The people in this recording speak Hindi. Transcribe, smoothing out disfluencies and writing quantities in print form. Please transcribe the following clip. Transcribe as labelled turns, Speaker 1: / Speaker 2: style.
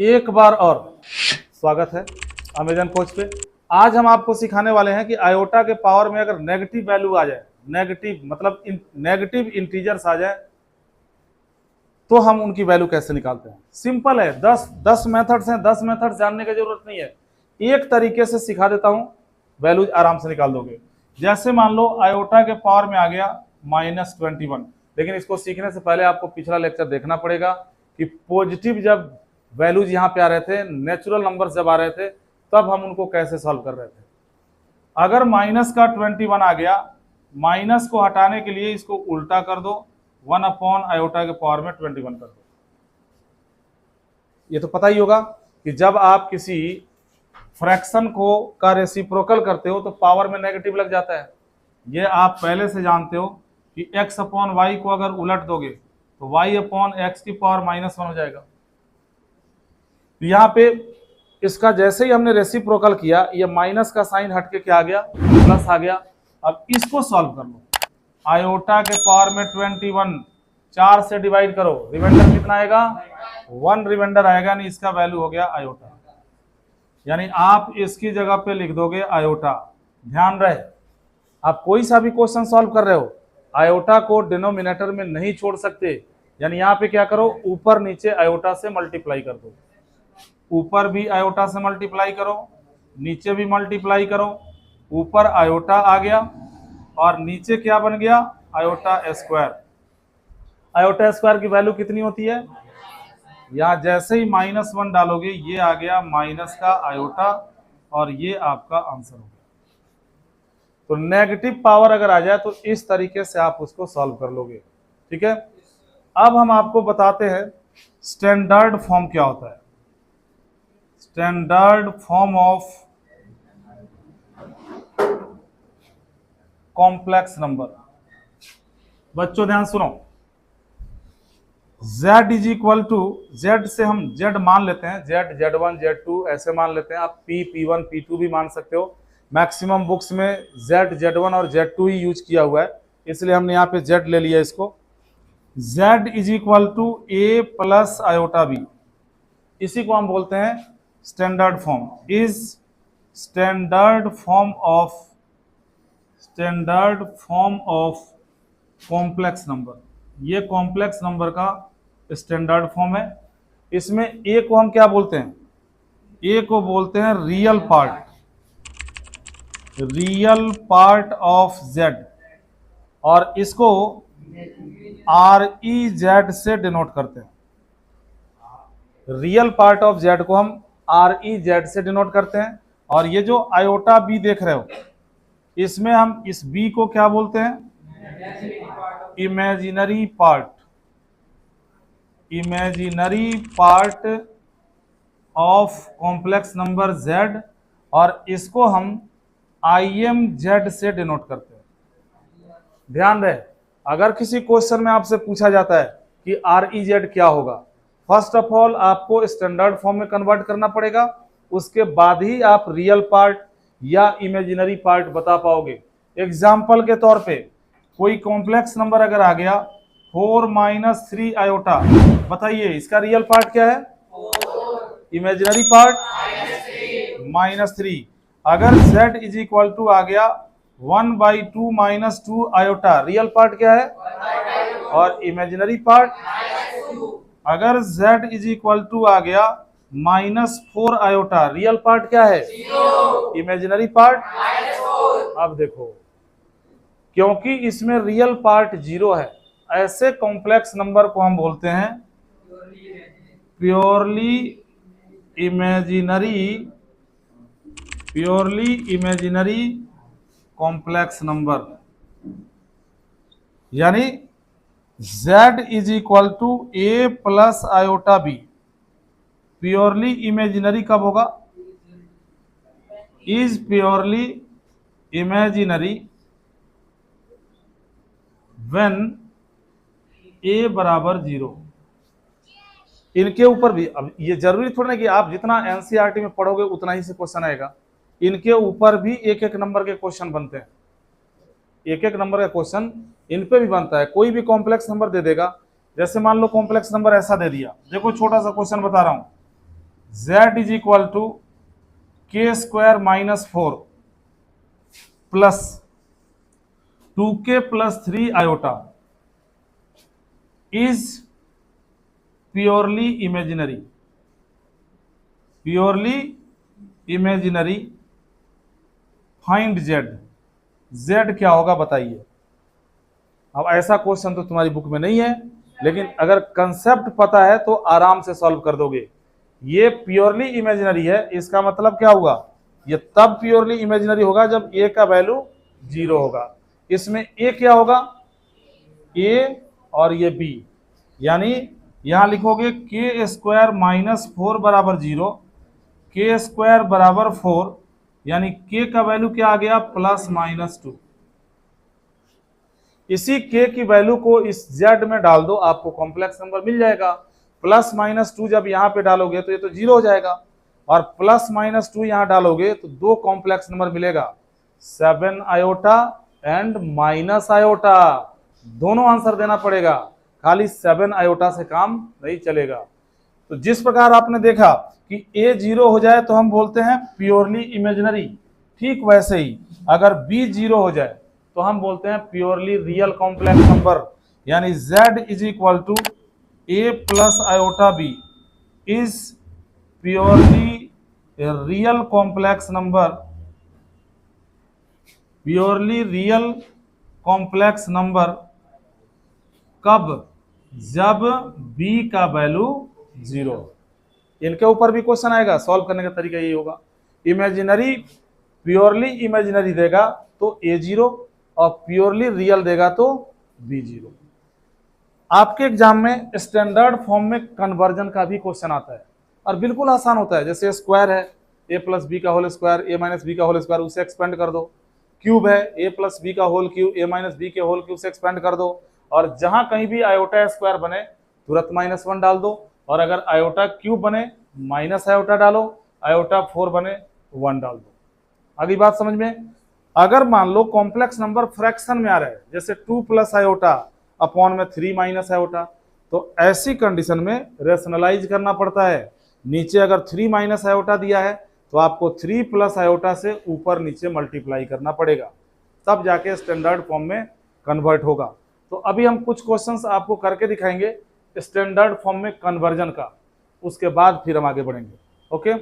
Speaker 1: एक बार और स्वागत है अमेजन कोच पे। आज हम आपको सिखाने वाले हैं कि आयोटा के पावर में अगर नेगेटिव वैल्यू आ जाए, नेगेटिव मतलब नेगेटिव इंटीजर्स आ जाए तो हम उनकी वैल्यू कैसे निकालते हैं। सिंपल है, 10 मेथड्स हैं। 10 मेथड्स जानने की जरूरत नहीं है, एक तरीके से सिखा देता हूं, वैल्यू आराम से निकाल दोगे। जैसे मान लो आयोटा के पावर में आ गया -21, लेकिन इसको सीखने से पहले आपको पिछला लेक्चर देखना पड़ेगा कि पॉजिटिव जब वैल्यूज यहाँ पे आ रहे थे, नेचुरल नंबर्स जब आ रहे थे, तब हम उनको कैसे सॉल्व कर रहे थे। अगर माइनस का 21 आ गया, माइनस को हटाने के लिए इसको उल्टा कर दो, 1 आयोटा के पावर में 21 कर दो। ये तो पता ही होगा कि जब आप किसी फ्रैक्शन को का रेसिप्रोकल करते हो तो पावर में नेगेटिव लग जाता है। ये आप पहले से जानते हो कि x/y को अगर उलट दोगे तो y/x की पावर -1 हो जाएगा। यहाँ पे इसका जैसे ही हमने रेसिप्रोकल किया, ये माइनस का साइन हटके क्या आ गया, प्लस आ गया। अब इसको सॉल्व कर लो। आयोटा के पावर में 21 4 से डिवाइड करो, रिमाइंडर कितना आएगा, 1 रिमाइंडर आएगा, नहीं इसका वैल्यू हो गया आयोटा। यानी आप इसकी जगह पे लिख दोगे आयोटा। ध्यान रहे, आप कोई सा भी क्वेश्चन सॉल्व कर रहे हो, आयोटा को डिनोमिनेटर में नहीं छोड़ सकते। यानी यहाँ पे क्या करो, ऊपर नीचे आयोटा से मल्टीप्लाई कर दो। ऊपर भी आयोटा से मल्टीप्लाई करो, नीचे भी मल्टीप्लाई करो। ऊपर आयोटा आ गया और नीचे क्या बन गया, आयोटा स्क्वायर। आयोटा स्क्वायर की वैल्यू कितनी होती है, यहाँ जैसे ही -1 डालोगे ये आ गया माइनस का आयोटा और ये आपका आंसर हो गया। तो नेगेटिव पावर अगर आ जाए तो इस तरीके से आप उसको सॉल्व कर लोगे। ठीक है, अब हम आपको बताते हैं स्टैंडर्ड फॉर्म क्या होता है। Standard form of complex number. बच्चों ध्यान सुनो, z is equal to, z से हम z मान लेते हैं, z, z1, z2 ऐसे मान लेते हैं। आप p, p1, p2 भी मान सकते हो। मैक्सिमम बुक्स में z, z1 और z2 ही यूज किया हुआ है, इसलिए हमने यहाँ पे z ले लिया इसको। z is equal to a plus iota b, इसी को हम बोलते हैं standard form. Is standard form of complex number. ये कॉम्प्लेक्स नंबर का स्टैंडर्ड फॉर्म है। इसमें ए को हम क्या बोलते हैं, ए को बोलते हैं रियल पार्ट ऑफ जेड, और इसको REZ से डिनोट करते हैं। रियल पार्ट ऑफ जेड को हम REZ से डिनोट करते हैं। और ये जो आयोटा बी देख रहे हो, इसमें हम इस बी को क्या बोलते हैं, imaginary part of complex number z, और इसको हम IMZ से डिनोट करते हैं। ध्यान रहे, अगर किसी क्वेश्चन में आपसे पूछा जाता है कि REZ क्या होगा, फर्स्ट ऑफ ऑल आपको स्टैंडर्ड फॉर्म में कन्वर्ट करना पड़ेगा, उसके बाद ही आप रियल पार्ट या इमेजिनरी पार्ट बता पाओगे। एग्जाम्पल के तौर पे कोई कॉम्प्लेक्स नंबर अगर आ गया 4 - 3 आयोटा, बताइए इसका रियल पार्ट क्या है, इमेजिनरी पार्ट -3। अगर z इज इक्वल टू आ गया 1/2 - 2 आयोटा, रियल पार्ट क्या है, और इमेजिनरी पार्ट। अगर z इज इक्वल टू आ गया -4 आयोटा, रियल पार्ट क्या है, इमेजिनरी पार्ट। अब देखो, क्योंकि इसमें रियल पार्ट 0 है, ऐसे कॉम्प्लेक्स नंबर को हम बोलते हैं प्योरली इमेजिनरी कॉम्प्लेक्स नंबर। यानी z is equal to a plus iota b, purely imaginary कब होगा, is purely imaginary when a बराबर 0। इनके ऊपर भी, अब ये जरूरी थोड़ा ना कि आप जितना एनसीईआरटी में पढ़ोगे उतना ही से क्वेश्चन आएगा, इनके ऊपर भी एक एक नंबर के क्वेश्चन बनते हैं। एक एक नंबर का क्वेश्चन इन पे भी बनता है। कोई भी कॉम्प्लेक्स नंबर दे देगा, जैसे मान लो कॉम्प्लेक्स नंबर ऐसा दे दिया, देखो छोटा सा क्वेश्चन बता रहा हूं, z इज इक्वल टू के square minus 4 plus 2k plus 3 iota is purely imaginary, purely imaginary, find z, z क्या होगा बताइए। अब ऐसा क्वेश्चन तो तुम्हारी बुक में नहीं है, लेकिन अगर कंसेप्ट पता है तो आराम से सॉल्व कर दोगे। ये प्योरली इमेजिनरी है, इसका मतलब क्या होगा, ये तब प्योरली इमेजिनरी होगा जब a का वैल्यू 0 होगा। इसमें a क्या होगा, a और ये b, यानी यहां लिखोगे के स्क्वायर माइनस 4 बराबर 0, के स्क्वायर बराबर 4, यानी k का वैल्यू क्या आ गया, प्लस माइनस 2। इसी k की वैल्यू को इस z में डाल दो, आपको कॉम्प्लेक्स नंबर मिल जाएगा। प्लस माइनस 2 जब यहां पे डालोगे तो ये तो 0 हो जाएगा, और प्लस माइनस 2 यहां डालोगे तो दो कॉम्प्लेक्स नंबर मिलेगा, 7 आयोटा एंड माइनस आयोटा। दोनों आंसर देना पड़ेगा, खाली 7 आयोटा से काम नहीं चलेगा। तो जिस प्रकार आपने देखा कि a 0 हो जाए तो हम बोलते हैं प्योरली इमेजिनरी, ठीक वैसे ही अगर b 0 हो जाए तो हम बोलते हैं प्योरली रियल कॉम्प्लेक्स नंबर, यानी z is equal to a plus iota b is purely real complex number, purely real complex number कब, जब b का वैल्यू 0। इनके ऊपर भी क्वेश्चन आएगा, सॉल्व करने का तरीका यही होगा। इमेजिनरी, प्योरली इमेजिनरी देगा तो a 0, और प्योरली रियल देगा तो b 0। आपके एग्जाम में स्टैंडर्ड फॉर्म में कन्वर्जन का भी क्वेश्चन आता है, और बिल्कुल आसान होता है। जैसे स्क्वायर है a प्लस बी का whole square, a minus b का होल स्क्वायर, उसे एक्सपेंड कर दो। क्यूब है a प्लस बी का whole cube, a minus b के होल क्यूब से एक्सपेंड कर दो, और जहां कहीं भी आयोटा स्क्वायर बने तुरंत -1 डाल दो, और अगर आयोटा क्यूब बने माइनस आयोटा डालो, आयोटा 4 बने 1 डाल दो। अगली बात समझ में, अगर मान लो कॉम्प्लेक्स नंबर फ्रैक्शन में आ रहा है, जैसे 2 प्लस आयोटा अपॉन में 3 माइनस आयोटा, तो ऐसी कंडीशन में रेशनलाइज करना पड़ता है। नीचे अगर 3 माइनस आयोटा दिया है तो आपको 3 प्लस आयोटा से ऊपर नीचे मल्टीप्लाई करना पड़ेगा, तब जाके स्टैंडर्ड फॉर्म में कन्वर्ट होगा। तो अभी हम कुछ क्वेश्चंस आपको करके दिखाएंगे स्टैंडर्ड फॉर्म में कन्वर्जन का, उसके बाद फिर हम आगे बढ़ेंगे। ओके।